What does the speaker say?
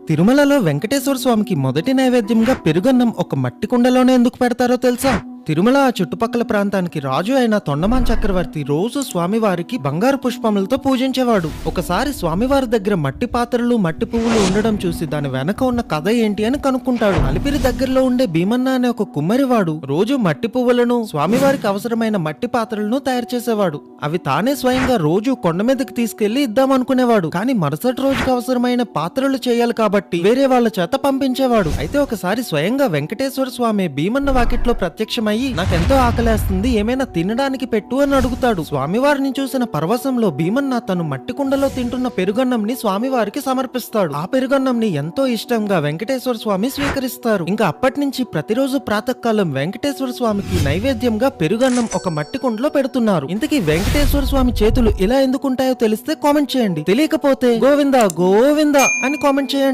తిరుమలలో వెంకటేశ్వర స్వామికి మొదటి నైవేద్యంగా పెరుగన్నం ఒక మట్టి కుండలోనే ఎందుకు పెడతారో తెలుసా? తిరుమల చుట్టుపక్కల ప్రాంతానికి రాజు అయిన తొండమాన్ చక్రవర్తి రోజు స్వామివారికి బంగారు పుష్పములతో పూజించేవాడు. ఒకసారి స్వామివారి దగ్గర మట్టి పాత్రలు మట్టి పువ్వులు ఉండడం చూసి దాని వెనక ఉన్న కథ ఏంటి అని కనుక్కుంటాడు. అలిపిరి దగ్గరలో ఉండే భీమన్న అనే ఒక కుమ్మరివాడు రోజు మట్టి పువ్వులను స్వామివారికి అవసరమైన మట్టి పాత్రలను తయారు చేసేవాడు. అవి తానే స్వయంగా రోజు కొండ మీదకి తీసుకెళ్లి ఇద్దామనుకునేవాడు. కానీ మరుసటి రోజుకి అవసరమైన పాత్రలు చేయాలి కాబట్టి వేరే వాళ్ళ చేత పంపించేవాడు. అయితే ఒకసారి స్వయంగా వెంకటేశ్వర స్వామి భీమన్న వాకిట్లో ప్రత్యక్షమై నాకెంతో ఆకలేస్తుంది, ఏమైనా తినడానికి పెట్టు అని అడుగుతాడు. స్వామివారిని చూసిన పరవశంలో భీమన్న తను మట్టి కుండలో తింటున్న పెరుగన్నంని స్వామివారికి సమర్పిస్తాడు. ఆ పెరుగన్నంని ఎంతో ఇష్టంగా వెంకటేశ్వర స్వామి స్వీకరిస్తారు. ఇంకా అప్పటి నుంచి ప్రతిరోజు ప్రాతకాలం వెంకటేశ్వర స్వామికి నైవేద్యంగా పెరుగన్నం ఒక మట్టి కుండలో పెడుతున్నారు. ఇంతకీ వెంకటేశ్వర స్వామి చేతులు ఇలా ఎందుకుంటాయో తెలిస్తే కామెంట్ చేయండి. తెలియకపోతే గోవిందా గోవిందా అని కామెంట్ చేయండి.